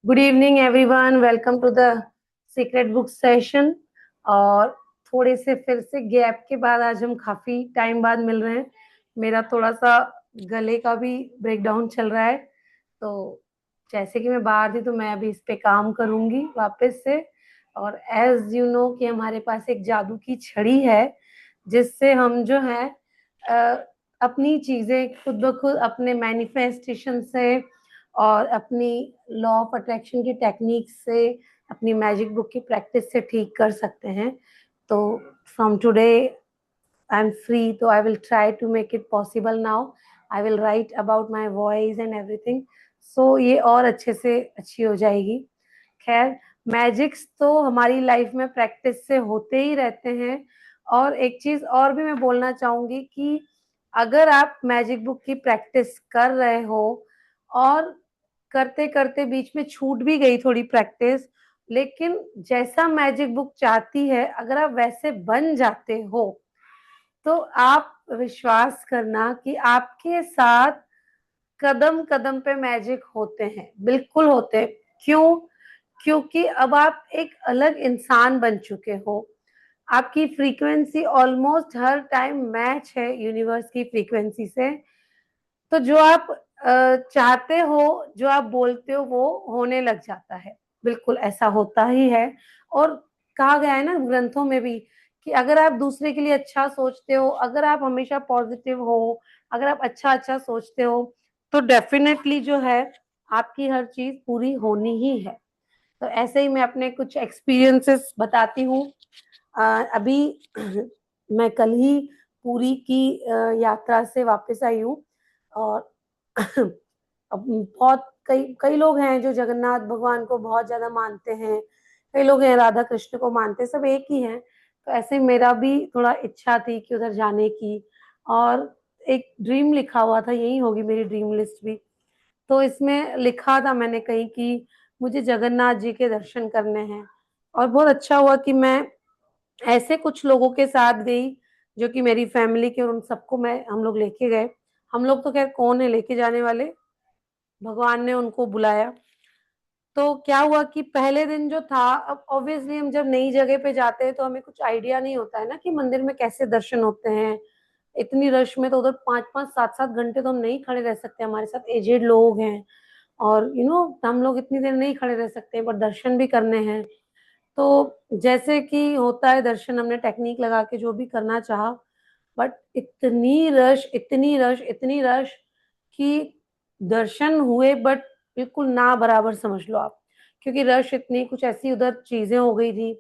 Good evening everyone, welcome to the secret book session. और थोड़े से फिर से गैप के बाद आज हम काफी टाइम बाद मिल रहे हैं। मेरा थोड़ा सा गले का भी ब्रेकडाउन चल रहा है, तो जैसे कि मैं बाहर थी तो मैं अभी इस पे काम करूंगी वापस से। और एज यू नो कि हमारे पास एक जादू की छड़ी है जिससे हम जो है अ, अपनी चीजें खुद ब खुद अपने मैनिफेस्टेशन से और अपनी लॉ ऑफ अट्रैक्शन की टेक्निक से, अपनी मैजिक बुक की प्रैक्टिस से ठीक कर सकते हैं। तो from today I am free, तो I will try to make it possible now. I will write about my voice and everything, so ये और अच्छे से अच्छी हो जाएगी। खैर, मैजिक्स तो हमारी लाइफ में प्रैक्टिस से होते ही रहते हैं। और एक चीज और भी मैं बोलना चाहूंगी कि अगर आप मैजिक बुक की प्रैक्टिस कर रहे हो और करते करते बीच में छूट भी गई थोड़ी प्रैक्टिस, लेकिन जैसा मैजिक बुक चाहती है अगर आप वैसे बन जाते हो, तो आप विश्वास करना कि आपके साथ कदम कदम पे मैजिक होते हैं, बिल्कुल होते हैं। क्यों? क्योंकि अब आप एक अलग इंसान बन चुके हो। आपकी फ्रीक्वेंसी ऑलमोस्ट हर टाइम मैच है यूनिवर्स की फ्रीक्वेंसी से। तो जो आप चाहते हो, जो आप बोलते हो, वो होने लग जाता है। बिल्कुल ऐसा होता ही है। और कहा गया है ना ग्रंथों में भी कि अगर आप दूसरे के लिए अच्छा सोचते हो, अगर आप हमेशा पॉजिटिव हो, अगर आप अच्छा अच्छा सोचते हो, तो डेफिनेटली जो है आपकी हर चीज पूरी होनी ही है। तो ऐसे ही मैं अपने कुछ एक्सपीरियंसेस बताती हूँ। अभी मैं कल ही पुरी की यात्रा से वापस आई हूँ। और अब बहुत कई कई लोग हैं जो जगन्नाथ भगवान को बहुत ज्यादा मानते हैं, कई लोग हैं राधा कृष्ण को मानते हैं, सब एक ही हैं। तो ऐसे मेरा भी थोड़ा इच्छा थी कि उधर जाने की। और एक ड्रीम लिखा हुआ था, यही होगी मेरी ड्रीम लिस्ट भी। तो इसमें लिखा था मैंने कहीं कि मुझे जगन्नाथ जी के दर्शन करने हैं। और बहुत अच्छा हुआ कि मैं ऐसे कुछ लोगों के साथ गई जो कि मेरी फैमिली के, और उन सबको मैं हम लोग लेके गए। हम लोग तो खैर कौन है लेके जाने वाले, भगवान ने उनको बुलाया। तो क्या हुआ कि पहले दिन जो था, अब ऑब्वियसली हम जब नई जगह पे जाते हैं तो हमें कुछ आइडिया नहीं होता है ना कि मंदिर में कैसे दर्शन होते हैं। इतनी रश में तो उधर 5-5 7-7 घंटे तो हम नहीं खड़े रह सकते, हमारे साथ एजेड लोग हैं। और हम लोग इतनी देर नहीं खड़े रह सकते, पर दर्शन भी करने हैं। तो जैसे कि होता है दर्शन, हमने टेक्निक लगा के जो भी करना चाहा, बट इतनी रश, इतनी रश, इतनी रश कि दर्शन हुए बट बिल्कुल ना बराबर समझ लो आप। क्योंकि रश इतनी, कुछ ऐसी उधर चीजें हो गई थी।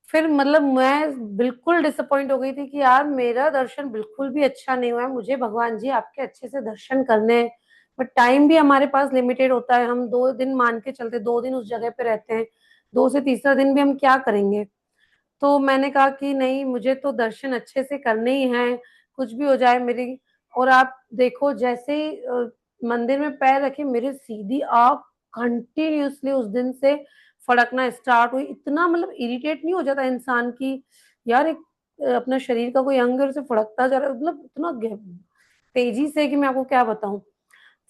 फिर मतलब मैं बिल्कुल डिसअपॉइंट हो गई थी कि यार मेरा दर्शन बिल्कुल भी अच्छा नहीं हुआ है। मुझे भगवान जी आपके अच्छे से दर्शन करने हैं, बट टाइम भी हमारे पास लिमिटेड होता है। हम 2 दिन मान के चलते, 2 दिन उस जगह पे रहते हैं, दो से तीसरा दिन भी हम क्या करेंगे। तो मैंने कहा कि नहीं, मुझे तो दर्शन अच्छे से करने ही हैं, कुछ भी हो जाए मेरी। और आप देखो, जैसे ही मंदिर में पैर रखे, मेरे सीधी आंख कंटिन्यूअसली उस दिन से फड़कना स्टार्ट हुई। इतना मतलब इरिटेट नहीं हो जाता इंसान की, यार एक अपना शरीर का कोई अंग है और उसे फड़कता जा रहा है, मतलब इतना तेजी से कि मैं आपको क्या बताऊं।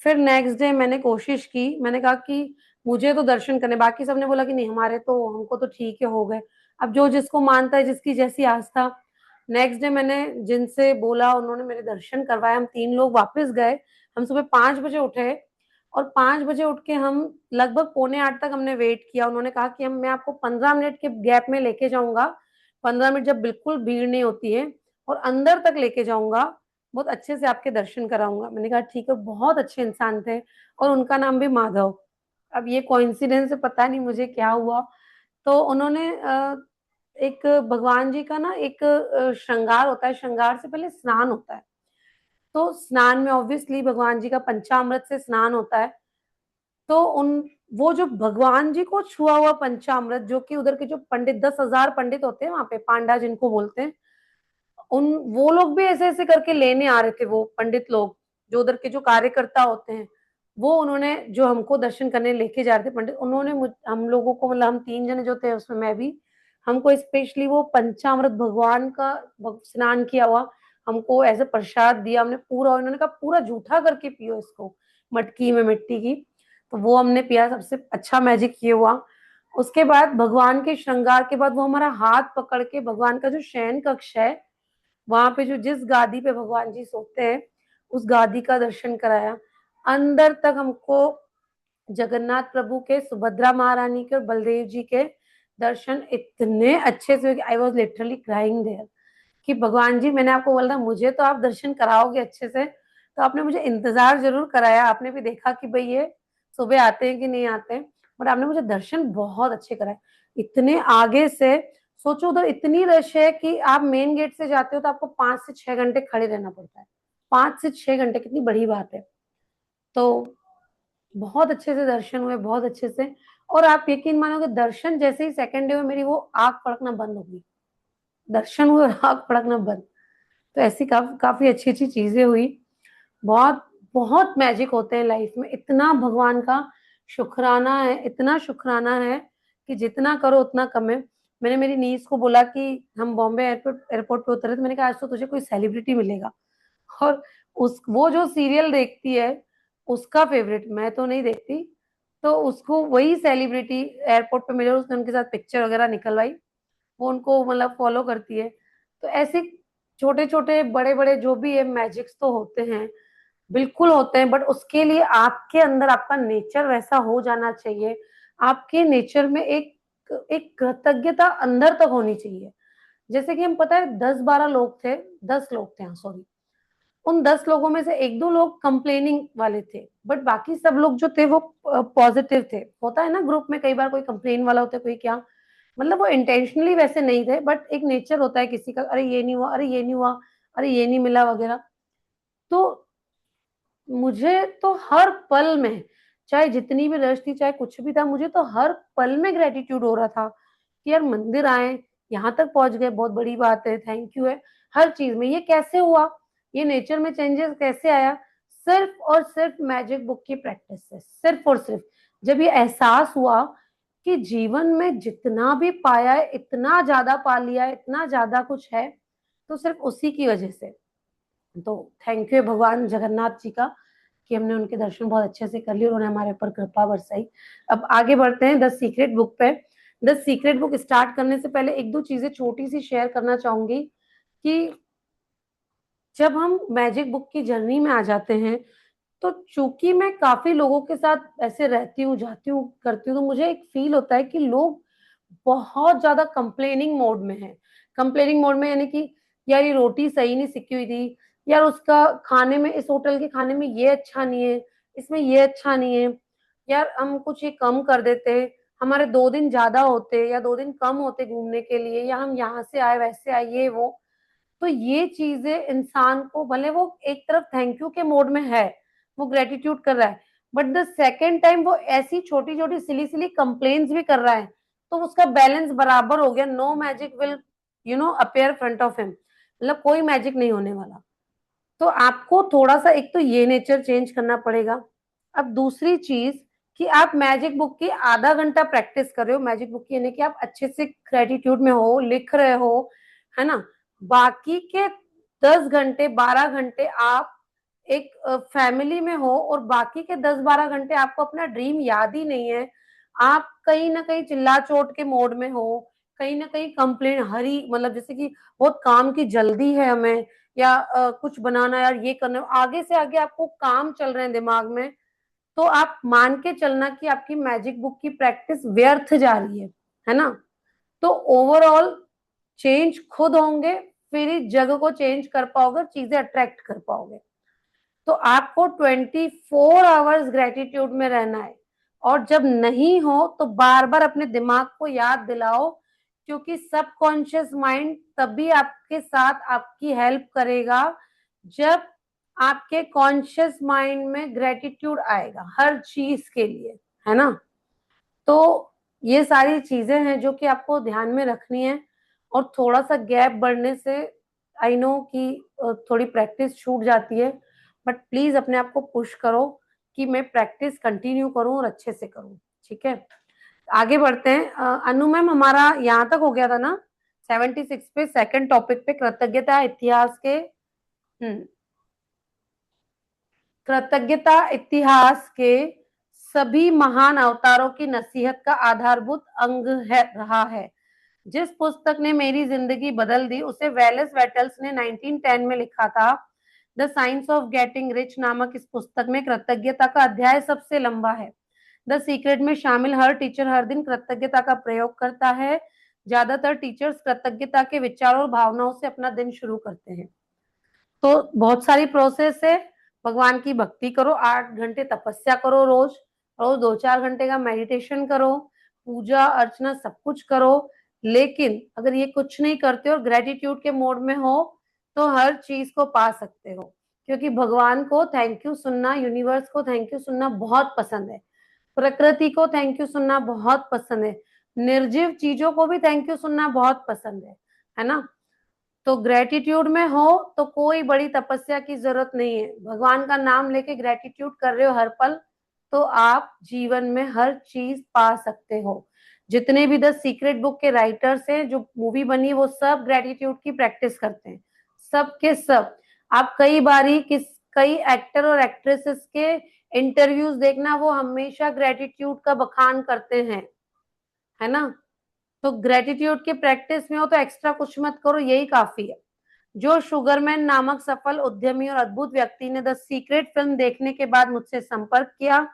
फिर नेक्स्ट डे मैंने कोशिश की, मैंने कहा कि मुझे तो दर्शन करने, बाकी सबने बोला कि नहीं हमारे तो, हमको तो ठीक है, हो गए। अब जो जिसको मानता है, जिसकी जैसी आस्था। नेक्स्ट डे मैंने जिनसे बोला, उन्होंने मेरे दर्शन करवाए, हम 3 लोग वापस गए। हम सुबह 5 बजे उठे, और 5 बजे उठ के हम लगभग पौने 8 तक हमने वेट किया। उन्होंने कहा कि हम मैं आपको 15 मिनट के गैप में लेके जाऊंगा, 15 मिनट जब बिल्कुल भीड़ नहीं होती है, और अंदर तक लेके जाऊंगा, बहुत अच्छे से आपके दर्शन कराऊंगा। मैंने कहा ठीक है। बहुत अच्छे इंसान थे, और उनका नाम भी माधव। अब ये कोइंसिडेंस है, पता नहीं मुझे क्या हुआ। तो उन्होंने एक भगवान जी का ना एक श्रृंगार होता है, श्रृंगार से पहले स्नान होता है। तो स्नान में ऑब्वियसली भगवान जी का पंचामृत से स्नान होता है। तो उन वो जो भगवान जी को छुआ हुआ पंचामृत, जो कि उधर के जो पंडित, 10,000 पंडित होते हैं वहां पे, पांडा जिनको बोलते हैं, उन वो लोग भी ऐसे ऐसे करके लेने आ रहे थे, वो पंडित लोग जो उधर के जो कार्यकर्ता होते हैं, वो उन्होंने जो हमको दर्शन करने लेके जा रहे थे पंडित, उन्होंने हम लोगों को, मतलब हम 3 जने जो थे उसमें मैं भी, हमको स्पेशली वो पंचामृत भगवान का स्नान किया हुआ हमको एज ए प्रसाद दिया। हमने पूरा, उन्होंने कहा पूरा जूठा करके पियो इसको, मटकी में मिट्टी की। तो वो हमने पिया, सबसे अच्छा मैजिक ये हुआ। उसके बाद भगवान के श्रृंगार के बाद वो हमारा हाथ पकड़ के भगवान का जो शयन कक्ष है, वहां पे जो जिस गादी पे भगवान जी सोते हैं, उस गादी का दर्शन कराया। अंदर तक हमको जगन्नाथ प्रभु के, सुभद्रा महारानी के और बलदेव जी के दर्शन इतने अच्छे से, I was literally crying there कि भगवान जी, मैंने आपको बोला था मुझे तो आप दर्शन कराओगे अच्छे से, तो आपने मुझे इंतजार जरूर कराया। आपने भी देखा कि भाई ये सुबह आते हैं कि नहीं आते हैं, बट आपने मुझे दर्शन बहुत अच्छे कराए। इतने आगे से, सोचो उधर इतनी रश है कि आप मेन गेट से जाते हो तो आपको 5 से 6 घंटे खड़े रहना पड़ता है। 5 से 6 घंटे कितनी बड़ी बात है। तो बहुत अच्छे से दर्शन हुए, बहुत अच्छे से। और आप यकीन मानोगे, दर्शन जैसे ही सेकंड डे में मेरी वो आंख पड़कना बंद हो गई, दर्शन हुए और आंख पड़कना बंद। तो ऐसी काफी अच्छी अच्छी चीजें हुई। बहुत बहुत मैजिक होते हैं लाइफ में, इतना भगवान का शुक्राना है, इतना शुक्राना है कि जितना करो उतना कम है। मैंने मेरी नीस को बोला कि हम बॉम्बे एयरपोर्ट पे उतरे, तो मैंने कहा आज तो तुझे कोई सेलिब्रिटी मिलेगा। और उस वो जो सीरियल देखती है, उसका फेवरेट, मैं तो नहीं देखती, तो उसको वही सेलिब्रिटी एयरपोर्ट पे मिले, उसने उनके साथ पिक्चर वगैरह निकलवाई। वो उनको मतलब फॉलो करती है। तो ऐसे छोटे छोटे बड़े बड़े जो भी है मैजिक्स तो होते हैं, बिल्कुल होते हैं, बट उसके लिए आपके अंदर आपका नेचर वैसा हो जाना चाहिए। आपके नेचर में एक एक कृतज्ञता अंदर तक होनी चाहिए। जैसे कि हम, पता है 10-12 लोग थे, 10 लोग थे, हाँ सॉरी, उन 10 लोगों में से एक दो लोग कंप्लेनिंग वाले थे, बट बाकी सब लोग जो थे वो पॉजिटिव थे। होता है ना ग्रुप में कई बार कोई कंप्लेन वाला होता है, कोई क्या, मतलब वो इंटेंशनली वैसे नहीं थे, बट एक नेचर होता है किसी का, अरे ये नहीं हुआ, अरे ये नहीं हुआ, अरे ये नहीं मिला वगैरह। तो मुझे तो हर पल में, चाहे जितनी भी रश थी, चाहे कुछ भी था, मुझे तो हर पल में ग्रेटिट्यूड हो रहा था कि यार मंदिर आए, यहाँ तक पहुंच गए, बहुत बड़ी बात है, थैंक यू है। हर चीज में ये कैसे हुआ, ये नेचर में चेंजेस कैसे आया, सिर्फ और सिर्फ मैजिक बुक की प्रैक्टिस से, सिर्फ और सिर्फ। जब ये एहसास हुआ कि जीवन में जितना भी पाया है, इतना ज्यादा पा लिया है, इतना ज्यादा कुछ है, तो सिर्फ उसी की वजह से। तो थैंक यू भगवान जगन्नाथ जी का कि हमने उनके दर्शन बहुत अच्छे से कर लिए, उन्होंने हमारे ऊपर कृपा बरसाई। अब आगे बढ़ते हैं द सीक्रेट बुक पे। द सीक्रेट बुक स्टार्ट करने से पहले एक दो चीजें छोटी सी शेयर करना चाहूंगी कि जब हम मैजिक बुक की जर्नी में आ जाते हैं, तो चूंकि मैं काफी लोगों के साथ ऐसे रहती हूँ, जाती हूँ, करती हूँ, तो मुझे एक फील होता है कि लोग बहुत ज्यादा कंप्लेनिंग मोड में है। कंप्लेनिंग मोड में यानी कि यार ये रोटी सही नहीं सिकी हुई थी, यार उसका खाने में, इस होटल के खाने में ये अच्छा नहीं है, इसमें ये अच्छा नहीं है, यार हम कुछ ये कम कर देते, हमारे 2 दिन ज्यादा होते या 2 दिन कम होते घूमने के लिए, या हम यहाँ से आए वैसे आए, ये वो। तो ये चीजें इंसान को, भले वो एक तरफ थैंक यू के मोड में है, वो ग्रेटिट्यूड कर रहा है, बट द सेकेंड टाइम वो ऐसी छोटी छोटी सिली सिली कंप्लेन्स भी कर रहा है, तो उसका बैलेंस बराबर हो गया। No magic will appear front of him, मतलब कोई मैजिक नहीं होने वाला। तो आपको थोड़ा सा एक तो ये नेचर चेंज करना पड़ेगा। अब दूसरी चीज कि आप मैजिक बुक की आधा घंटा प्रैक्टिस कर रहे हो, मैजिक बुक की यानी कि आप अच्छे से ग्रेटिट्यूड में हो, लिख रहे हो, है ना। बाकी के 10 घंटे 12 घंटे आप एक फैमिली में हो, और बाकी के 10-12 घंटे आपको अपना ड्रीम याद ही नहीं है। आप कहीं ना कहीं चिल्ला चोट के मोड में हो, कहीं ना कहीं कंप्लेन हरी, मतलब जैसे कि बहुत काम की जल्दी है हमें, या कुछ बनाना, यार ये करना, आगे से आगे आपको काम चल रहे हैं दिमाग में, तो आप मान के चलना कि आपकी मैजिक बुक की प्रैक्टिस व्यर्थ जा रही है ना। तो ओवरऑल चेंज खुद होंगे, फिर इस जगह को चेंज कर पाओगे, चीजें अट्रैक्ट कर पाओगे। तो आपको 24 आवर्स ग्रेटिट्यूड में रहना है, और जब नहीं हो तो बार बार अपने दिमाग को याद दिलाओ, क्योंकि सबकॉन्शियस माइंड तभी आपके साथ आपकी हेल्प करेगा जब आपके कॉन्शियस माइंड में ग्रेटिट्यूड आएगा हर चीज के लिए, है ना। तो ये सारी चीजें हैं जो कि आपको ध्यान में रखनी है। और थोड़ा सा गैप बढ़ने से आई नो कि थोड़ी प्रैक्टिस छूट जाती है, बट प्लीज अपने आप को पुश करो कि मैं प्रैक्टिस कंटिन्यू करूं और अच्छे से करूं। ठीक है, आगे बढ़ते हैं। अनु मैम, हमारा यहाँ तक हो गया था ना, 76 पे सेकंड टॉपिक पे, कृतज्ञता इतिहास के, कृतज्ञता इतिहास के सभी महान अवतारों की नसीहत का आधारभूत अंग है रहा है। जिस पुस्तक ने मेरी जिंदगी बदल दी उसे वेलेस वेटल्स ने 1910 में लिखा था। The science of getting rich नामक इस पुस्तक में कृतज्ञता का अध्याय सबसे लंबा है। द सीक्रेट में शामिल हर टीचर हर दिन कृतज्ञता का प्रयोग करता है। ज्यादातर टीचर्स कृतज्ञता के विचारों और भावनाओं से अपना दिन शुरू करते हैं। तो बहुत सारी प्रोसेस है। भगवान की भक्ति करो, 8 घंटे तपस्या करो, रोज रोज 2-4 घंटे का मेडिटेशन करो, पूजा अर्चना सब कुछ करो। लेकिन अगर ये कुछ नहीं करते और ग्रेटिट्यूड के मोड में हो तो हर चीज को पा सकते हो, क्योंकि भगवान को थैंक यू सुनना, यूनिवर्स को थैंक यू सुनना बहुत पसंद है, प्रकृति को थैंक यू सुनना बहुत पसंद है, निर्जीव चीजों को भी थैंक यू सुनना बहुत पसंद है ना। तो ग्रेटिट्यूड में हो तो कोई बड़ी तपस्या की जरूरत नहीं है। भगवान का नाम लेके ग्रेटिट्यूड कर रहे हो हर पल, तो आप जीवन में हर चीज पा सकते हो। जितने भी द सीक्रेट बुक के राइटर्स हैं, जो मूवी बनी वो सब ग्रेटिट्यूड की प्रैक्टिस करते हैं, सब के सब। आप कई एक्टर और एक्ट्रेसेस के इंटरव्यूज देखना, वो हमेशा ग्रेटिट्यूड का बखान करते हैं, है ना। तो ग्रेटिट्यूड की प्रैक्टिस में हो तो एक्स्ट्रा कुछ मत करो, यही काफी है। जो शुगरमैन नामक सफल उद्यमी और अद्भुत व्यक्ति ने द सीक्रेट फिल्म देखने के बाद मुझसे संपर्क किया,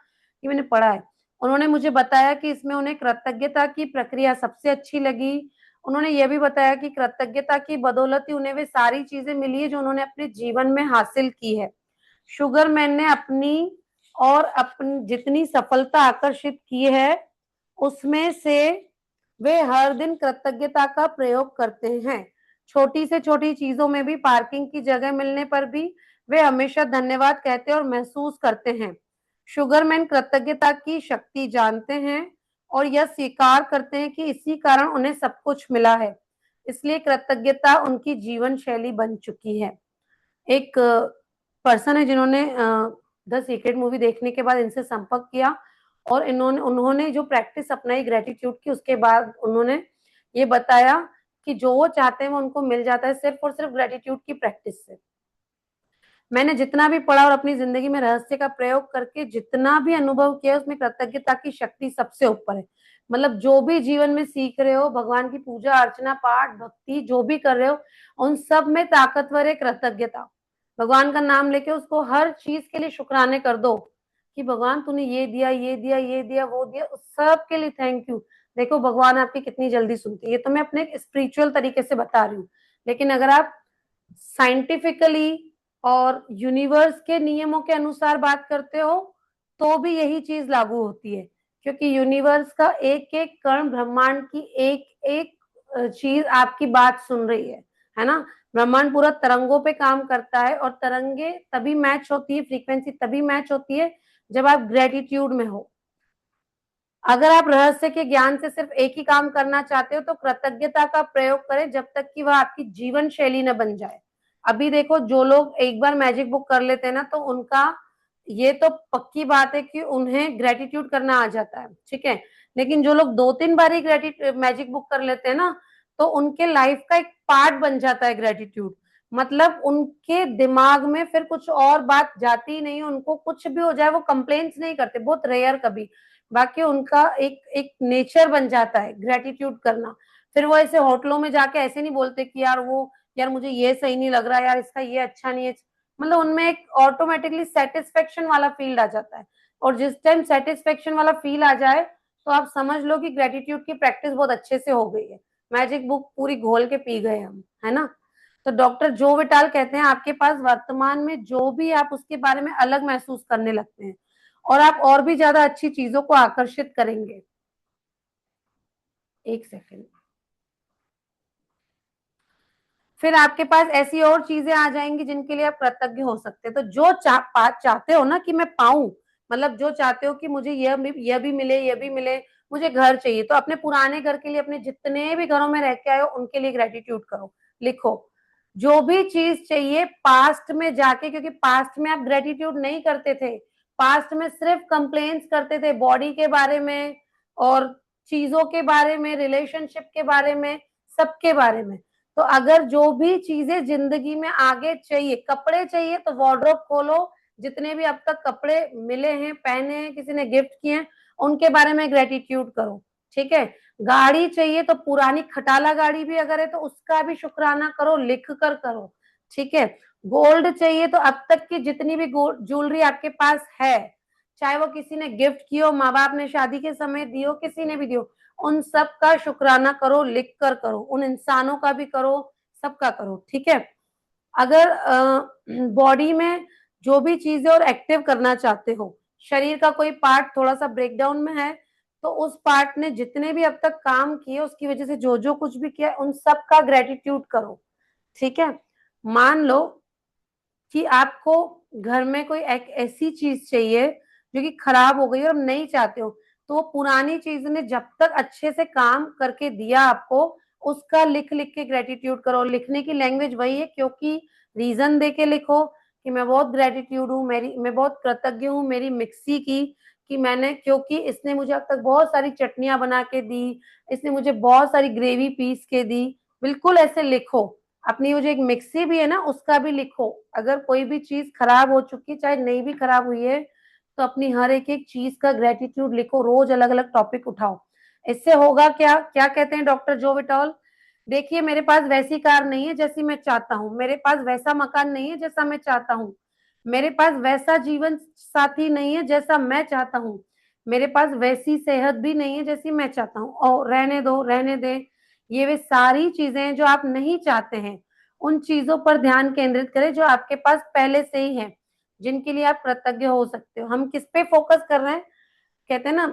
कि मैंने पढ़ा है, उन्होंने मुझे बताया कि इसमें उन्हें कृतज्ञता की प्रक्रिया सबसे अच्छी लगी। उन्होंने यह भी बताया कि कृतज्ञता की बदौलत ही उन्हें वे सारी चीजें मिली है जो उन्होंने अपने जीवन में हासिल की है। शुगरमैन ने अपनी जितनी सफलता आकर्षित की है उसमें से वे हर दिन कृतज्ञता का प्रयोग करते हैं। छोटी से छोटी चीजों में भी, पार्किंग की जगह मिलने पर भी वे हमेशा धन्यवाद कहते और महसूस करते हैं। शुगरमैन कृतज्ञता की शक्ति जानते हैं और यह स्वीकार करते हैं कि इसी कारण उन्हें सब कुछ मिला है, इसलिए कृतज्ञता उनकी जीवन शैली बन चुकी है। एक पर्सन है जिन्होंने द सीक्रेट मूवी देखने के बाद इनसे संपर्क किया, और उन्होंने जो प्रैक्टिस अपनाई ग्रेटिट्यूड की, उसके बाद उन्होंने ये बताया कि जो वो चाहते हैं वो उनको मिल जाता है, सिर्फ और सिर्फ ग्रेटिट्यूड की प्रैक्टिस से। मैंने जितना भी पढ़ा और अपनी जिंदगी में रहस्य का प्रयोग करके जितना भी अनुभव किया, उसमें कृतज्ञता की शक्ति सबसे ऊपर है। मतलब जो भी जीवन में सीख रहे हो, भगवान की पूजा अर्चना पाठ भक्ति जो भी कर रहे हो, उन सब में ताकतवर है कृतज्ञता। भगवान का नाम लेके उसको हर चीज के लिए शुक्राने कर दो, कि भगवान तूने ये दिया ये दिया ये दिया वो दिया, उस सब के लिए थैंक यू। देखो भगवान आपकी कितनी जल्दी सुनती है। ये तो मैं अपने स्पिरिचुअल तरीके से बता रही हूँ, लेकिन अगर आप साइंटिफिकली और यूनिवर्स के नियमों के अनुसार बात करते हो तो भी यही चीज लागू होती है, क्योंकि यूनिवर्स का एक एक कण, ब्रह्मांड की एक एक चीज आपकी बात सुन रही है ना। ब्रह्मांड पूरा तरंगों पे काम करता है, और तरंगे तभी मैच होती है, फ्रीक्वेंसी तभी मैच होती है जब आप ग्रेटिट्यूड में हो। अगर आप रहस्य के ज्ञान से सिर्फ एक ही काम करना चाहते हो तो कृतज्ञता का प्रयोग करें, जब तक कि वह आपकी जीवन शैली न बन जाए। अभी देखो, जो लोग एक बार मैजिक बुक कर लेते हैं ना, तो उनका ये तो पक्की बात है कि उन्हें ग्रेटिट्यूड करना आ जाता है, ठीक है। लेकिन जो लोग 2-3 बार ही मैजिक बुक कर लेते हैं ना, तो उनके लाइफ का एक पार्ट बन जाता है ग्रेटिट्यूड। मतलब उनके दिमाग में फिर कुछ और बात जाती ही नहीं, उनको कुछ भी हो जाए वो कंप्लेन्स नहीं करते, बहुत रेयर कभी। बाकी उनका एक एक नेचर बन जाता है ग्रेटिट्यूड करना। फिर वो ऐसे होटलों में जाके ऐसे नहीं बोलते कि यार मुझे ये सही नहीं लग रहा, यार इसका ये अच्छा नहीं है। मतलब उनमें एक ऑटोमेटिकली सेटिस्फेक्शन वाला फील आ जाता है, और जिस टाइम सेटिस्फेक्शन वाला फील आ जाए तो आप समझ लो कि ग्रेटिट्यूड की प्रैक्टिस बहुत अच्छे से हो गई है। मैजिक बुक पूरी घोल के पी गए हम, है ना। तो डॉक्टर जो विटाल कहते हैं, आपके पास वर्तमान में जो भी आप उसके बारे में अलग महसूस करने लगते हैं, और आप और भी ज्यादा अच्छी चीजों को आकर्षित करेंगे। एक सेकंड। फिर आपके पास ऐसी और चीजें आ जाएंगी जिनके लिए आप कृतज्ञ हो सकते हैं। तो जो चाहते हो ना कि मैं पाऊं, मतलब जो चाहते हो कि मुझे यह भी मिले, यह भी मिले, मुझे घर चाहिए, तो अपने पुराने घर के लिए, अपने जितने भी घरों में रह के आए हो उनके लिए ग्रेटिट्यूड करो, लिखो। जो भी चीज चाहिए पास्ट में जाके, क्योंकि पास्ट में आप ग्रेटिट्यूड नहीं करते थे, पास्ट में सिर्फ कंप्लेन्स करते थे बॉडी के बारे में और चीजों के बारे में, रिलेशनशिप के बारे में, सबके बारे में। तो अगर जो भी चीजें जिंदगी में आगे चाहिए, कपड़े चाहिए तो वार्डरोब खोलो, जितने भी अब तक कपड़े मिले हैं, पहने हैं, किसी ने गिफ्ट किए हैं, उनके बारे में ग्रेटिट्यूड करो। ठीक है, गाड़ी चाहिए तो पुरानी खटाला गाड़ी भी अगर है तो उसका भी शुक्राना करो, लिख कर करो। ठीक है, गोल्ड चाहिए तो अब तक की जितनी भी ज्वेलरी आपके पास है, चाहे वो किसी ने गिफ्ट की हो, माँ बाप ने शादी के समय दी हो, किसी ने भी दी हो, उन सब का शुक्राना करो, लिख कर करो, उन इंसानों का भी करो, सबका करो। ठीक है, अगर बॉडी में जो भी चीजें और एक्टिव करना चाहते हो, शरीर का कोई पार्ट थोड़ा सा ब्रेकडाउन में है, तो उस पार्ट ने जितने भी अब तक काम किए, उसकी वजह से जो जो कुछ भी किया, उन सब का ग्रेटिट्यूड करो। ठीक है, मान लो कि आपको घर में कोई एक ऐसी चीज चाहिए जो कि खराब हो गई और नहीं चाहते हो, तो पुरानी चीज ने जब तक अच्छे से काम करके दिया आपको, उसका लिख लिख के ग्रेटिट्यूड करो। लिखने की लैंग्वेज वही है, क्योंकि रीजन दे के लिखो कि मैं बहुत ग्रेटिट्यूड हूँ, मैं बहुत कृतज्ञ हूँ मेरी मिक्सी की, कि मैंने, क्योंकि इसने मुझे अब तक बहुत सारी चटनियां बना के दी, इसने मुझे बहुत सारी ग्रेवी पीस के दी। बिल्कुल ऐसे लिखो। अपनी वो जो एक मिक्सी भी है ना, उसका भी लिखो। अगर कोई भी चीज खराब हो चुकी, चाहे नई भी खराब हुई है, तो अपनी हर एक एक चीज का ग्रेटिट्यूड लिखो, रोज अलग अलग टॉपिक उठाओ। इससे होगा क्या, क्या कहते हैं डॉक्टर जो विटॉल, देखिए मेरे पास वैसी कार नहीं है जैसी मैं चाहता हूँ, मेरे पास वैसा मकान नहीं है जैसा मैं चाहता हूँ, मेरे पास वैसा जीवन साथी नहीं है जैसा मैं चाहता हूँ, मेरे पास वैसी सेहत भी नहीं है जैसी मैं चाहता हूँ। और रहने दो, रहने दे, ये वे सारी चीजें जो आप नहीं चाहते हैं, उन चीजों पर ध्यान केंद्रित करें जो आपके पास पहले से ही है, जिनके लिए आप कृतज्ञ हो सकते हो। हम किस पे फोकस कर रहे हैं, कहते हैं ना,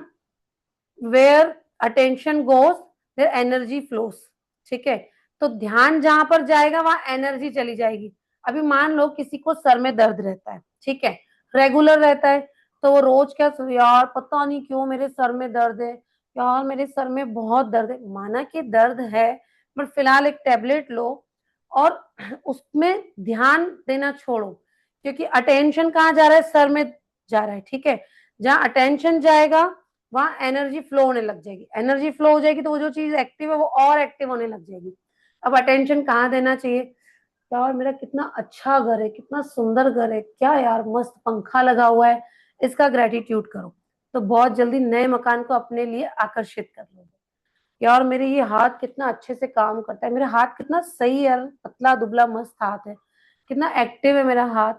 where attention goes there energy flows. ठीक है, तो ध्यान जहां पर जाएगा वहां एनर्जी चली जाएगी। अभी मान लो किसी को सर में दर्द रहता है, ठीक है, रेगुलर रहता है, तो वो रोज क्या, यार पता नहीं क्यों मेरे सर में दर्द है, यार मेरे सर में बहुत दर्द है, माना कि दर्द है, बट फिलहाल एक टेबलेट लो और उसमें ध्यान देना छोड़ो, क्योंकि अटेंशन कहाँ जा रहा है, सर में जा रहा है। ठीक है, जहां अटेंशन जाएगा वहां एनर्जी फ्लो होने लग जाएगी, एनर्जी फ्लो हो जाएगी तो वो जो चीज एक्टिव है वो और एक्टिव होने लग जाएगी। अब अटेंशन कहाँ देना चाहिए, यार मेरा कितना अच्छा घर है, कितना सुंदर घर है, क्या यार मस्त पंखा लगा हुआ है, इसका ग्रेटिट्यूड करो, तो बहुत जल्दी नए मकान को अपने लिए आकर्षित कर लोगे। यार मेरे ये हाथ कितना अच्छे से काम करता है, मेरा हाथ कितना सही है यार, पतला दुबला मस्त हाथ है, कितना एक्टिव है मेरा हाथ,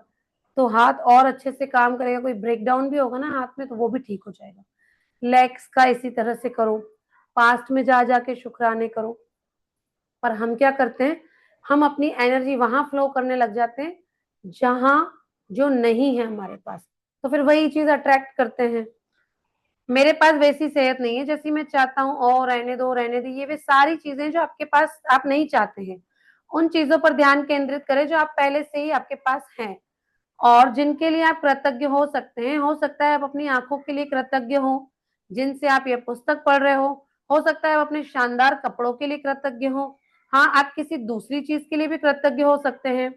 तो हाथ और अच्छे से काम करेगा। कोई ब्रेकडाउन भी होगा ना हाथ में तो वो भी ठीक हो जाएगा। लेग्स का इसी तरह से करो, पास्ट में जा जाके शुक्राने करो। पर हम क्या करते हैं, हम अपनी एनर्जी वहां फ्लो करने लग जाते हैं जहां जो नहीं है हमारे पास, तो फिर वही चीज अट्रैक्ट करते हैं। मेरे पास वैसी सेहत नहीं है जैसी मैं चाहता हूँ, और रहने दो, रहने दी, ये वे सारी चीजें जो आपके पास आप नहीं चाहते हैं, उन चीजों पर ध्यान केंद्रित करें जो आप पहले से ही आपके पास हैं और जिनके लिए आप कृतज्ञ हो सकते हैं। हो सकता है आप अपनी आंखों के लिए कृतज्ञ हो जिनसे आप ये पुस्तक पढ़ रहे हो सकता है आप अपने शानदार कपड़ों के लिए कृतज्ञ हो, हाँ आप किसी दूसरी चीज के लिए भी कृतज्ञ हो सकते हैं।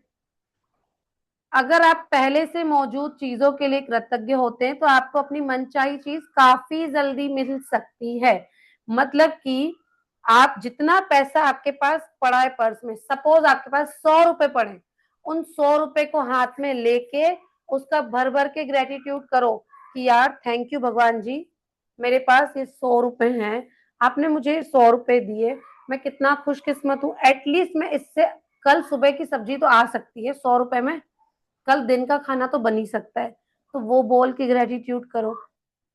अगर आप पहले से मौजूद चीजों के लिए कृतज्ञ होते हैं तो आपको अपनी मनचाही चीज काफी जल्दी मिल सकती है। मतलब कि आप जितना पैसा आपके पास पड़ा है पर्स में, सपोज आपके पास 100 रुपए पड़े, उन 100 रुपए को हाथ में लेके उसका भर भर के ग्रेटिट्यूड करो कि यार थैंक यू भगवान जी, मेरे पास ये 100 रुपए हैं, आपने मुझे 100 रुपए दिए, मैं कितना खुशकिस्मत हूँ, एटलीस्ट मैं इससे कल सुबह की सब्जी तो आ सकती है 100 रुपए में, कल दिन का खाना तो बन ही सकता है, तो वो बोल के ग्रेटिट्यूड करो।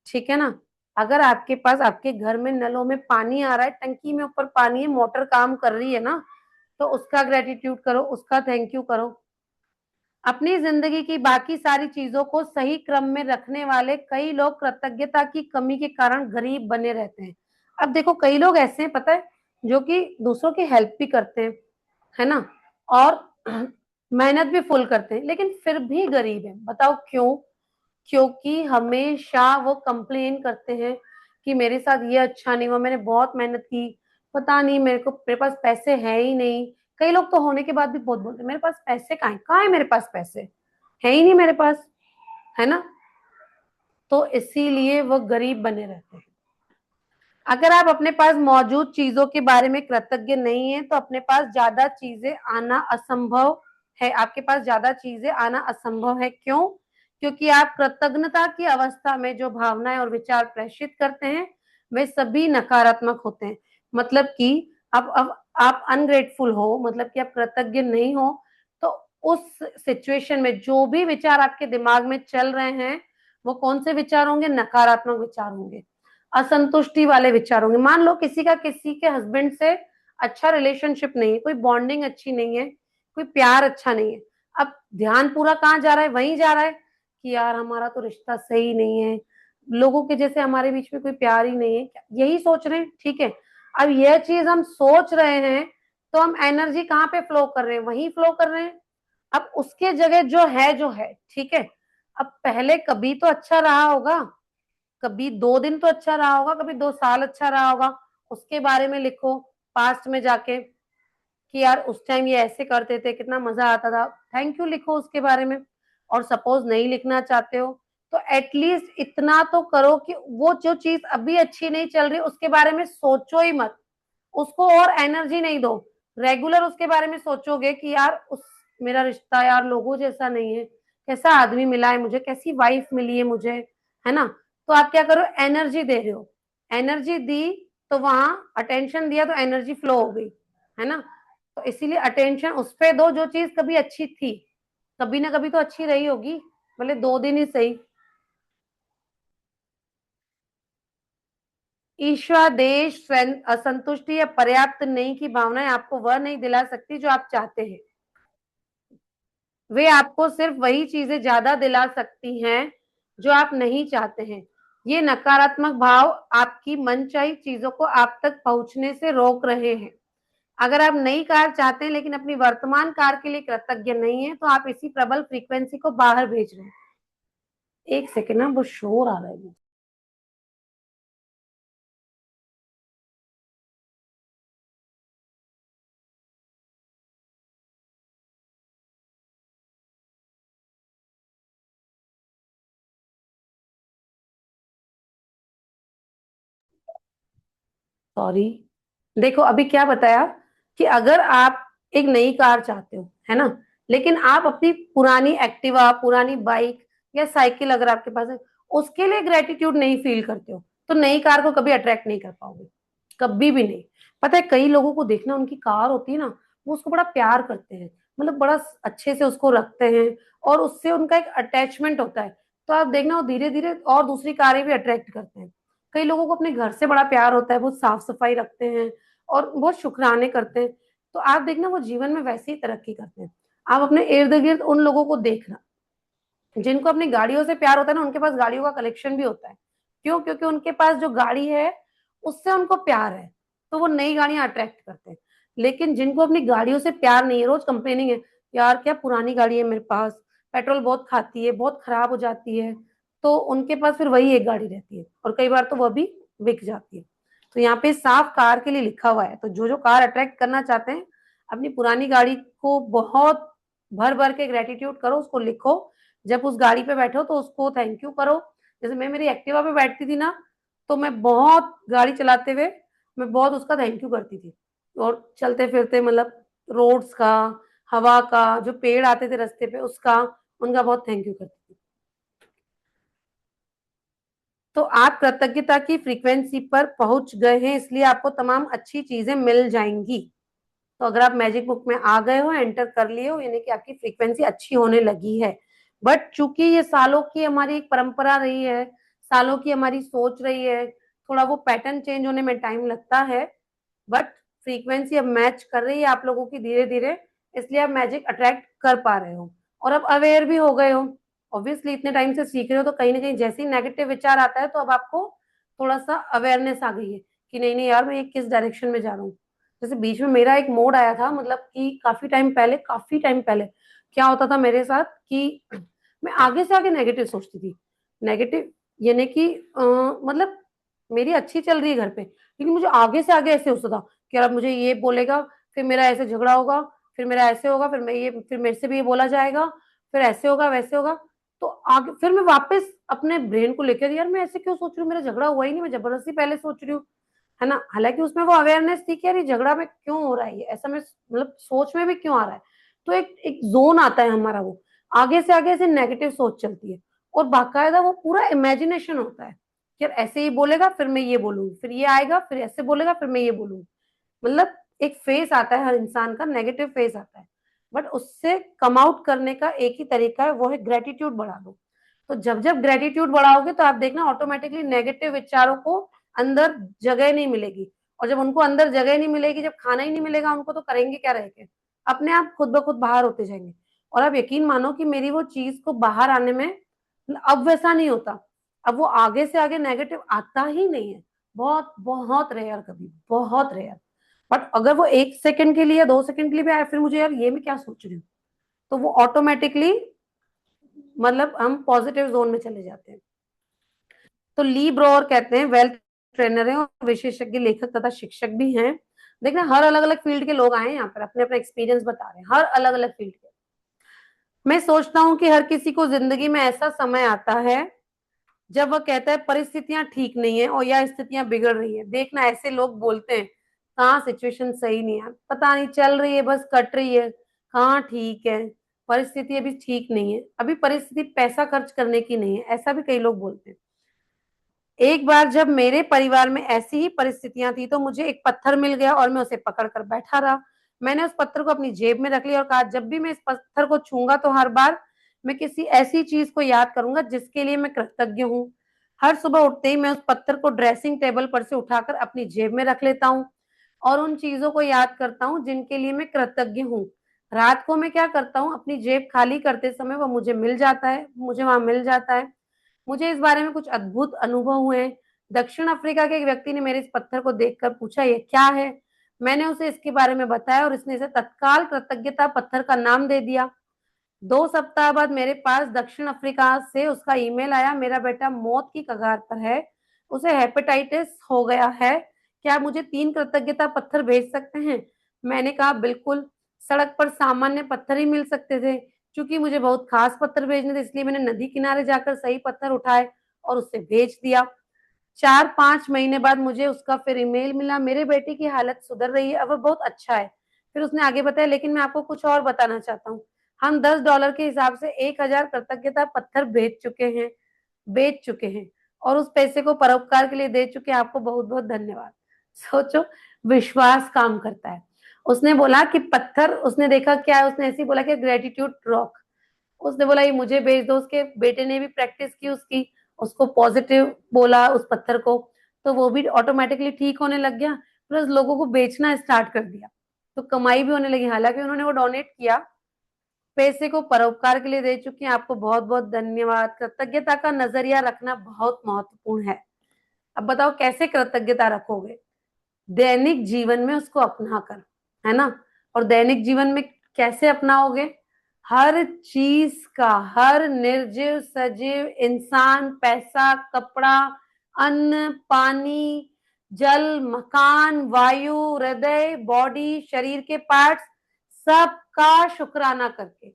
ठीक है ना, अगर आपके पास आपके घर में नलों में पानी आ रहा है, टंकी में ऊपर पानी है, मोटर काम कर रही है ना, तो उसका ग्रेटिट्यूड करो, उसका थैंक यू करो। अपनी जिंदगी की बाकी सारी चीजों को सही क्रम में रखने वाले कई लोग कृतज्ञता की कमी के कारण गरीब बने रहते हैं। अब देखो कई लोग ऐसे हैं पता है, जो कि दूसरों की हेल्प भी करते हैं, है ना, और मेहनत भी फुल करते हैं, लेकिन फिर भी गरीब है। बताओ क्यों, क्योंकि हमेशा वो कंप्लेन करते हैं कि मेरे साथ ये अच्छा नहीं हुआ, मैंने बहुत मेहनत की, पता नहीं मेरे पास पैसे है ही नहीं। कई लोग तो होने के बाद भी बहुत बोलते हैं मेरे पास पैसे कहाँ है मेरे पास पैसे है ही नहीं मेरे पास, है ना, तो इसीलिए वो गरीब बने रहते हैं। अगर आप अपने पास मौजूद चीजों के बारे में कृतज्ञ नहीं है तो अपने पास ज्यादा चीजें आना असंभव है, आपके पास ज्यादा चीजें आना असंभव है। क्यों, क्योंकि आप कृतज्ञता की अवस्था में जो भावनाएं और विचार प्रेषित करते हैं वे सभी नकारात्मक होते हैं। मतलब कि अब आप अनग्रेटफुल हो, मतलब कि आप कृतज्ञ नहीं हो, तो उस सिचुएशन में जो भी विचार आपके दिमाग में चल रहे हैं वो कौन से विचार होंगे? नकारात्मक विचार होंगे, असंतुष्टि वाले विचार होंगे। मान लो किसी का किसी के हस्बैंड से अच्छा रिलेशनशिप नहीं है, कोई बॉन्डिंग अच्छी नहीं है, कोई प्यार अच्छा नहीं है। अब ध्यान पूरा कहाँ जा रहा है? वहीं जा रहा है कि यार हमारा तो रिश्ता सही नहीं है, लोगों के जैसे हमारे बीच में कोई प्यार ही नहीं है, यही सोच रहे हैं। ठीक है, अब यह चीज हम सोच रहे हैं तो हम एनर्जी कहाँ पे फ्लो कर रहे हैं? वहीं फ्लो कर रहे हैं। अब उसके जगह जो है, ठीक है, अब पहले कभी तो अच्छा रहा होगा, कभी 2 दिन तो अच्छा रहा होगा, कभी 2 साल अच्छा रहा होगा, उसके बारे में लिखो पास्ट में जाके कि यार उस टाइम ये ऐसे करते थे, कितना मजा आता था, थैंक यू लिखो उसके बारे में। और सपोज नहीं लिखना चाहते हो तो एटलीस्ट इतना तो करो कि वो जो चीज अभी अच्छी नहीं चल रही उसके बारे में सोचो ही मत, उसको और एनर्जी नहीं दो। रेगुलर उसके बारे में सोचोगे कि यार उस मेरा रिश्ता यार लोगों जैसा नहीं है, कैसा आदमी मिला है मुझे, कैसी वाइफ मिली है मुझे, है ना? तो आप क्या करो? एनर्जी दे रहे हो, एनर्जी दी तो वहां अटेंशन दिया तो एनर्जी फ्लो हो गई, है ना? तो इसीलिए अटेंशन उस पे दो जो चीज कभी अच्छी थी, कभी ना कभी तो अच्छी रही होगी, भले 2 दिन ही सही। ईर्ष्या, देश, असंतुष्टि या पर्याप्त नहीं की भावनाएं आपको वह नहीं दिला सकती जो आप चाहते हैं। वे आपको सिर्फ वही चीजें ज्यादा दिला सकती हैं जो आप नहीं चाहते हैं। ये नकारात्मक भाव आपकी मनचाही चीजों को आप तक पहुंचने से रोक रहे हैं। अगर आप नई कार चाहते हैं लेकिन अपनी वर्तमान कार के लिए कृतज्ञ नहीं है तो आप इसी प्रबल फ्रीक्वेंसी को बाहर भेज रहे हैं। एक सेकेंड ना, वो शोर आ रहा है। सॉरी। देखो अभी क्या बताया कि अगर आप एक नई कार चाहते हो, है ना, लेकिन आप अपनी पुरानी एक्टिवा, पुरानी बाइक या साइकिल अगर आपके पास है उसके लिए ग्रेटिट्यूड नहीं फील करते हो तो नई कार को कभी अट्रैक्ट नहीं कर पाओगे, कभी भी नहीं। पता है कई लोगों को देखना, उनकी कार होती है ना, वो उसको बड़ा प्यार करते हैं, मतलब बड़ा अच्छे से उसको रखते हैं और उससे उनका एक अटैचमेंट होता है। तो आप देखना वो धीरे धीरे और दूसरी कारें भी अट्रैक्ट करते हैं। कई लोगों को अपने घर से बड़ा प्यार होता है, वो साफ सफाई रखते हैं और बहुत शुक्राने करते हैं। तो आप देखना वो जीवन में वैसे ही तरक्की करते हैं। आप अपने इर्द गिर्द उन लोगों को देखना जिनको अपनी गाड़ियों से प्यार होता है ना, उनके पास गाड़ियों का कलेक्शन भी होता है। क्यों? क्योंकि उनके पास जो गाड़ी है उससे उनको प्यार है, तो वो नई गाड़ियां अट्रैक्ट करते हैं। लेकिन जिनको अपनी गाड़ियों से प्यार नहीं है, रोज कंप्लेनिंग है, यार क्या पुरानी गाड़ी है मेरे पास, पेट्रोल बहुत खाती है, बहुत खराब हो जाती है, तो उनके पास फिर वही एक गाड़ी रहती है और कई बार तो वह भी बिक जाती है। तो यहाँ पे साफ कार के लिए लिखा हुआ है, तो जो जो कार अट्रैक्ट करना चाहते हैं अपनी पुरानी गाड़ी को बहुत भर भर के ग्रेटिट्यूड करो, उसको लिखो। जब उस गाड़ी पे बैठो तो उसको थैंक यू करो। जैसे मैं मेरी एक्टिवा पे बैठती थी ना, तो मैं बहुत गाड़ी चलाते हुए मैं बहुत उसका थैंक यू करती थी। और चलते फिरते मतलब रोड्स का, हवा का, जो पेड़ आते थे रास्ते पे उसका, उनका बहुत थैंक यू करती थी। तो आप कृतज्ञता की फ्रीक्वेंसी पर पहुंच गए हैं, इसलिए आपको तमाम अच्छी चीजें मिल जाएंगी। तो अगर आप मैजिक बुक में आ गए हो, एंटर कर लिए हो, यानी कि आपकी फ्रीक्वेंसी अच्छी होने लगी है। बट चूंकि ये सालों की हमारी एक परंपरा रही है, सालों की हमारी सोच रही है, थोड़ा वो पैटर्न चेंज होने में टाइम लगता है। बट फ्रीक्वेंसी अब मैच कर रही है आप लोगों की धीरे धीरे, इसलिए आप मैजिक अट्रैक्ट कर पा रहे हो और अब अवेयर भी हो गए हो। ऑब्वियसली इतने टाइम से सीख रहे हो तो कहीं ना कहीं जैसे ही नेगेटिव विचार आता है तो अब आपको थोड़ा सा अवेयरनेस आ गई है कि नहीं नहीं यार मैं ये किस डायरेक्शन में जा रहा हूँ। जैसे बीच में मेरा एक मोड आया था, मतलब कि काफी टाइम पहले क्या होता था मेरे साथ कि मैं आगे से आगे नेगेटिव सोचती थी। नेगेटिव यानी कि मतलब मेरी अच्छी चल रही है घर पे, लेकिन मुझे आगे से आगे ऐसे होता था कि यार मुझे ये बोलेगा, फिर मेरा ऐसे झगड़ा होगा, फिर मेरा ऐसे होगा, फिर मेरे से भी ये बोला जाएगा, फिर ऐसे होगा वैसे होगा। तो आगे फिर मैं वापस अपने ब्रेन को लेकर यार मैं ऐसे क्यों सोच रही हूँ, मेरा झगड़ा हुआ ही नहीं, मैं जबरदस्ती पहले सोच रही हूँ, है ना? हालांकि उसमें वो अवेयरनेस थी कि यार ये झगड़ा में क्यों हो रहा है, ये ऐसा मैं मतलब सोच में भी क्यों आ रहा है। तो एक एक जोन आता है हमारा, वो आगे से आगे ऐसे नेगेटिव सोच चलती है। और बाकायदा वो पूरा इमेजिनेशन होता है कि यार ऐसे ही बोलेगा फिर मैं ये बोलूंगी, फिर ये आएगा फिर ऐसे बोलेगा फिर मैं ये बोलूंगी। मतलब एक फेस आता है हर इंसान का, नेगेटिव फेस आता है, बट उससे कम आउट करने का एक ही तरीका है, वो है ग्रेटिट्यूड बढ़ा दो। तो जब जब ग्रेटिट्यूड बढ़ाओगे तो आप देखना ऑटोमेटिकली नेगेटिव विचारों को अंदर जगह नहीं मिलेगी। और जब उनको अंदर जगह नहीं मिलेगी, जब खाना ही नहीं मिलेगा उनको, तो करेंगे क्या रह के? अपने आप खुद ब खुद बाहर होते जाएंगे। और आप यकीन मानो कि मेरी वो चीज को बाहर आने में अब वैसा नहीं होता। अब वो आगे से आगे नेगेटिव आता ही नहीं है। बहुत बहुत रेयर, कभी बहुत रेयर। बट अगर वो 1 सेकंड के लिए या 2 सेकंड के लिए भी आया, फिर मुझे यार ये मैं क्या सोच रही हूँ, तो वो ऑटोमेटिकली मतलब हम पॉजिटिव जोन में चले जाते हैं। तो ली ब्रोअर कहते हैं, वेल्थ ट्रेनर हैं और विशेषज्ञ लेखक तथा शिक्षक भी हैं। देखना हर अलग अलग फील्ड के लोग आए हैं यहाँ पर, अपने अपने एक्सपीरियंस बता रहे हैं, हर अलग अलग फील्ड के। मैं सोचता हूँ कि हर किसी को जिंदगी में ऐसा समय आता है जब वह कहता है परिस्थितियां ठीक नहीं है और या स्थितियां बिगड़ रही है। देखना ऐसे लोग बोलते हैं, कहाँ सिचुएशन सही नहीं है, पता नहीं चल रही है बस कट रही है, कहाँ ठीक है, परिस्थिति अभी ठीक नहीं है, अभी परिस्थिति पैसा खर्च करने की नहीं है, ऐसा भी कई लोग बोलते हैं। एक बार जब मेरे परिवार में ऐसी ही परिस्थितियां थी तो मुझे एक पत्थर मिल गया और मैं उसे पकड़ कर बैठा रहा। मैंने उस पत्थर को अपनी जेब में रख लिया और कहा जब भी मैं इस पत्थर को छूंगा तो हर बार मैं किसी ऐसी चीज को याद करूंगा जिसके लिए मैं कृतज्ञ हूँ। हर सुबह उठते ही मैं उस पत्थर को ड्रेसिंग टेबल पर से उठाकर अपनी जेब में रख लेता हूँ और उन चीजों को याद करता हूँ जिनके लिए मैं कृतज्ञ हूँ। रात को मैं क्या करता हूँ, अपनी जेब खाली करते समय वो मुझे मिल जाता है, मुझे वहां मिल जाता है। मुझे इस बारे में कुछ अद्भुत अनुभव हुए। दक्षिण अफ्रीका के एक व्यक्ति ने मेरे इस पत्थर को देखकर पूछा ये क्या है। मैंने उसे इसके बारे में बताया और इसने इसे तत्काल कृतज्ञता पत्थर का नाम दे दिया। 2 सप्ताह बाद मेरे पास दक्षिण अफ्रीका से उसका ईमेल आया, मेरा बेटा मौत की कगार पर है, उसे हेपेटाइटिस हो गया है, क्या मुझे 3 कृतज्ञता पत्थर भेज सकते हैं? मैंने कहा बिल्कुल। सड़क पर सामान्य पत्थर ही मिल सकते थे, क्योंकि मुझे बहुत खास पत्थर भेजने थे, इसलिए मैंने नदी किनारे जाकर सही पत्थर उठाए और उससे भेज दिया। 4-5 महीने बाद मुझे उसका फिर ईमेल मिला, मेरे बेटे की हालत सुधर रही है, अब वह बहुत अच्छा है। फिर उसने आगे बताया, लेकिन मैं आपको कुछ और बताना चाहता हूँ, हम $10 के हिसाब से 1,000 कृतज्ञता पत्थर बेच चुके हैं और उस पैसे को परोपकार के लिए दे चुके हैं। आपको बहुत बहुत धन्यवाद। सोचो, विश्वास काम करता है। उसने बोला कि पत्थर, उसने देखा क्या है, उसने ऐसे ही बोला कि ग्रेटिट्यूड रॉक। उसने बोला ये मुझे भेज दो, उसके बेटे ने भी प्रैक्टिस की उसकी, उसको पॉजिटिव बोला उस पत्थर को, तो वो भी ऑटोमेटिकली ठीक होने लग गया। प्लस लोगों को बेचना स्टार्ट कर दिया, तो कमाई भी होने लगी। हालांकि उन्होंने वो डोनेट किया, पैसे को परोपकार के लिए दे चुके हैं। आपको बहुत बहुत धन्यवाद। कृतज्ञता का नजरिया रखना बहुत महत्वपूर्ण है। अब बताओ कैसे कृतज्ञता रखोगे? दैनिक जीवन में उसको अपना कर, है ना? और दैनिक जीवन में कैसे अपनाओगे? हर चीज का, हर निर्जीव सजीव इंसान, पैसा, कपड़ा, अन्न, पानी, जल, मकान, वायु, हृदय, बॉडी, शरीर के पार्ट्स, सबका शुक्राना करके,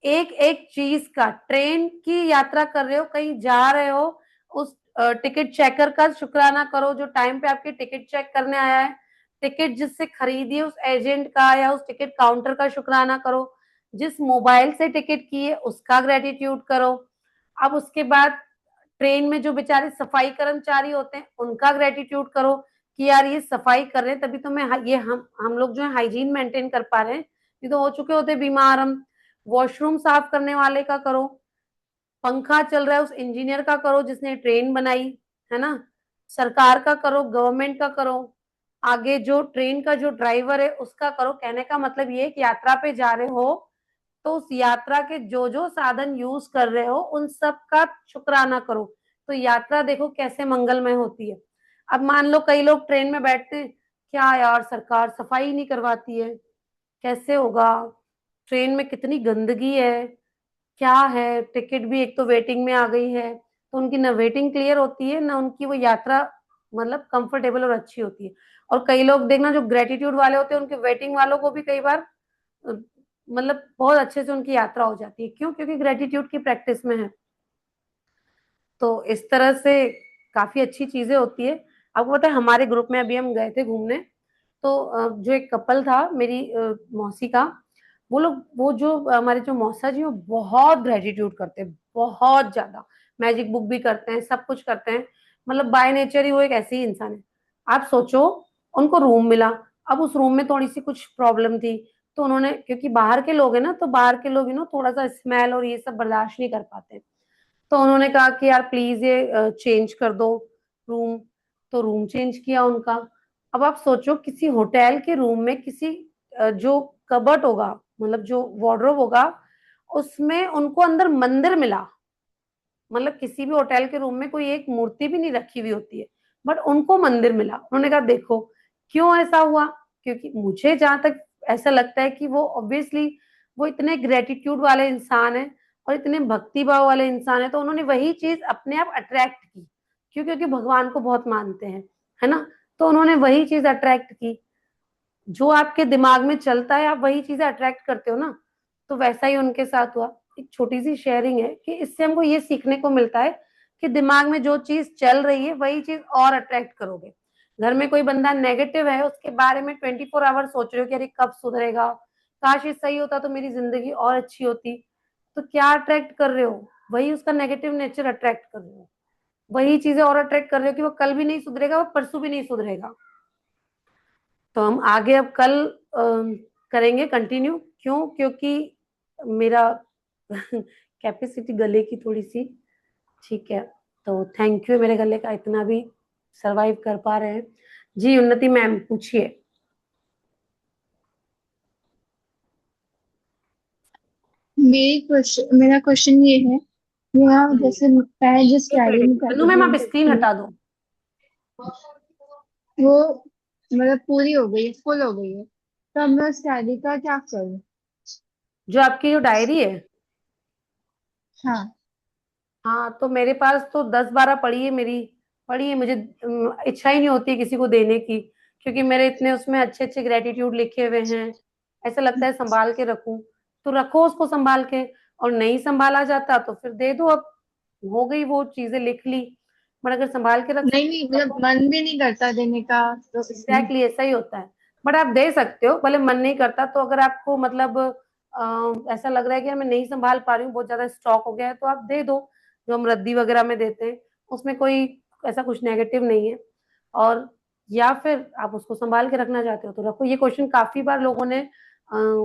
एक एक चीज का, ट्रेन की यात्रा कर रहे हो, कहीं जा रहे हो, उस टिकट चेकर का शुक्राना करो जो टाइम पे आपकी टिकट चेक करने आया है। टिकट जिससे खरीदी है उस एजेंट का या उस टिकट काउंटर का शुक्राना करो। जिस मोबाइल से टिकट की है उसका ग्रेटिट्यूड करो। अब उसके बाद ट्रेन में जो बेचारे सफाई कर्मचारी होते हैं उनका ग्रेटिट्यूड करो कि यार ये सफाई कर रहे हैं तभी तो मैं ये हम लोग जो है हाइजीन मेंटेन कर पा रहे हैं, नहीं तो हो चुके होते बीमार हम। वॉशरूम साफ करने वाले का करो, पंखा चल रहा है उस इंजीनियर का करो जिसने ट्रेन बनाई, है ना? सरकार का करो, गवर्नमेंट का करो, आगे जो ट्रेन का जो ड्राइवर है उसका करो। कहने का मतलब ये कि यात्रा पे जा रहे हो तो उस यात्रा के जो जो साधन यूज कर रहे हो उन सब का शुक्राना करो। तो यात्रा देखो कैसे मंगलमय होती है। अब मान लो कई लोग ट्रेन में बैठते हैं, क्या यार सरकार सफाई नहीं करवाती है, कैसे होगा, ट्रेन में कितनी गंदगी है, क्या है, टिकट भी एक तो वेटिंग में आ गई है, तो उनकी ना वेटिंग क्लियर होती है ना उनकी वो यात्रा मतलब कंफर्टेबल और अच्छी होती है। और कई लोग देखना जो ग्रेटिट्यूड वाले होते हैं उनके वेटिंग वालों को भी कई बार मतलब बहुत अच्छे से उनकी यात्रा हो जाती है। क्यों? क्योंकि ग्रेटिट्यूड की प्रैक्टिस में है। तो इस तरह से काफी अच्छी चीजें होती है। आपको पता है हमारे ग्रुप में अभी हम गए थे घूमने, तो जो एक कपल था मेरी मौसी का, वो लोग, वो जो हमारे जो मौसा जी, वो बहुत ग्रेटिट्यूड करते हैं, बहुत ज्यादा। मैजिक बुक भी करते हैं, सब कुछ करते हैं। मतलब बाय नेचर ही वो एक ऐसी ही इंसान है। आप सोचो, उनको रूम मिला। अब उस रूम में थोड़ी सी कुछ प्रॉब्लम थी, तो उन्होंने, क्योंकि बाहर के लोग हैं ना, तो बाहर के लोग थोड़ा सा स्मेल और ये सब बर्दाश्त नहीं कर पाते। तो उन्होंने कहा कि यार प्लीज ये चेंज कर दो रूम। तो रूम चेंज किया उनका। अब आप सोचो, किसी होटल के रूम में किसी जो कबर्ट होगा, मतलब जो वार्डरोब होगा, उसमें उनको अंदर मंदिर मिला। मतलब किसी भी होटल के रूम में कोई एक मूर्ति भी नहीं रखी हुई होती है, बट उनको मंदिर मिला। उन्होंने कहा देखो क्यों ऐसा हुआ। क्योंकि मुझे जहां तक ऐसा लगता है कि वो ऑब्वियसली वो इतने ग्रेटिट्यूड वाले इंसान है और इतने भक्ति भाव वाले इंसान है, तो उन्होंने वही चीज अपने आप अट्रैक्ट की। क्यों? क्योंकि भगवान को बहुत मानते हैं, है ना। तो उन्होंने वही चीज अट्रैक्ट की। जो आपके दिमाग में चलता है, आप वही चीजें अट्रैक्ट करते हो ना। तो वैसा ही उनके साथ हुआ। एक छोटी सी शेयरिंग है कि इससे हमको ये सीखने को मिलता है कि दिमाग में जो चीज चल रही है, वही चीज और अट्रैक्ट करोगे। घर में कोई बंदा नेगेटिव है, उसके बारे में 24 आवर सोच रहे हो कि अरे कब सुधरेगा, काश ये सही होता तो मेरी जिंदगी और अच्छी होती। तो क्या अट्रैक्ट कर रहे हो? वही उसका नेगेटिव नेचर अट्रैक्ट कर रहे हो। वही चीजें और अट्रैक्ट कर रहे हो कि वो कल भी नहीं सुधरेगा, वो परसों भी नहीं सुधरेगा। तो हम आगे अब कल करेंगे कंटिन्यू। क्यों? क्योंकि मेरा कैपेसिटी गले की थोड़ी सी ठीक है। तो थैंक यू, मेरे गले का इतना भी सरवाइव कर पा रहे हैं। जी उन्नति मैम पूछिए। मेरा क्वेश्चन ये है, यहाँ जैसे पहले जिस एक डायरी में मिनट अनु मैम, आप कैटेगरी स्क्रीन थी हटा दो। वो मतलब पूरी हो गई, फुल हो गई है, तो अब मैं उस डायरी का क्या करूँ? जो आपकी जो डायरी है, हाँ। हाँ तो मेरे पास तो 10-12 पड़ी है मेरी। पड़ी है मुझे। इच्छा ही नहीं होती है किसी को देने की, क्योंकि मेरे इतने उसमें अच्छे अच्छे ग्रेटिट्यूड लिखे हुए हैं। ऐसा लगता है संभाल के रखूं। तो रखो उसको संभाल के। और नहीं संभाला जाता तो फिर दे दो। अब हो गई, वो चीजें लिख ली। बट अगर संभाल के रख नहीं सकते नहीं, हो मतलब रखो। मन भी नहीं करता देने का, तो इसलिए। एग्जैक्टली ऐसा ही होता है। बट आप दे सकते हो, भले मन नहीं करता तो। अगर आपको मतलब ऐसा लग रहा है कि यार मैं नहीं संभाल पा रही हूँ, बहुत ज्यादा स्टॉक हो गया है, तो आप दे दो। जो हम रद्दी वगैरह में देते हैं, उसमें कोई ऐसा कुछ नेगेटिव नहीं है। और या फिर आप उसको संभाल के रखना चाहते हो तो रखो। ये क्वेश्चन काफी बार लोगों ने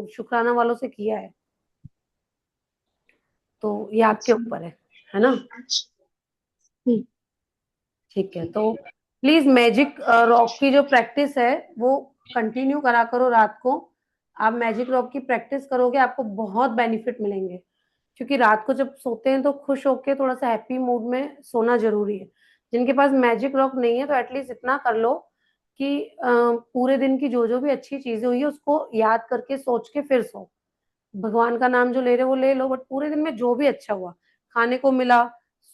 शुक्राना वालों से किया है। तो ये आपके अच्छा। ऊपर है ना। ठीक। ठीक है, तो प्लीज मैजिक रॉक की जो प्रैक्टिस है वो कंटिन्यू करा करो रात को। आप मैजिक रॉक की प्रैक्टिस करोगे, आपको बहुत बेनिफिट मिलेंगे। क्योंकि रात को जब सोते हैं तो खुश होके थोड़ा सा हैप्पी मूड में सोना जरूरी है। जिनके पास मैजिक रॉक नहीं है, तो एटलीस्ट इतना कर लो कि पूरे दिन की जो जो भी अच्छी चीजें हुई है उसको याद करके सोच के फिर सो। भगवान का नाम जो ले रहे हो वो ले लो, बट पूरे दिन में जो भी अच्छा हुआ, खाने को मिला,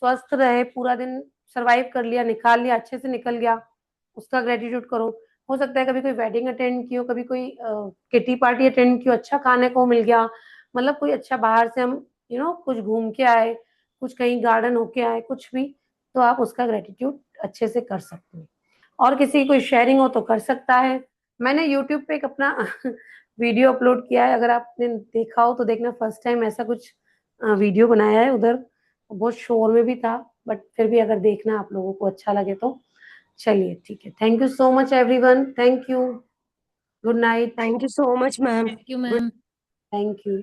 स्वस्थ रहे, पूरा दिन सरवाइव कर लिया, निकाल लिया, अच्छे से निकल गया, उसका ग्रेटिट्यूड करो। हो सकता है कभी कोई वेडिंग अटेंड की हो, कभी कोई किटी पार्टी अटेंड की हो, अच्छा खाने को मिल गया, मतलब कोई अच्छा बाहर से हम कुछ घूम के आए, कुछ कहीं गार्डन होके आए, कुछ भी, तो आप उसका ग्रेटिट्यूड अच्छे से कर सकते हो। और किसी की कोई शेयरिंग हो तो कर सकता है। मैंने यूट्यूब पे एक अपना वीडियो अपलोड किया है, अगर आपने देखा हो तो देखना। फर्स्ट टाइम ऐसा कुछ वीडियो बनाया है उधर। बहुत शोर में भी था, बट फिर भी अगर देखना आप लोगों को अच्छा लगे तो। चलिए ठीक है, thank you so much everyone, thank you. Good night. Thank you so much ma'am. Good. Thank you.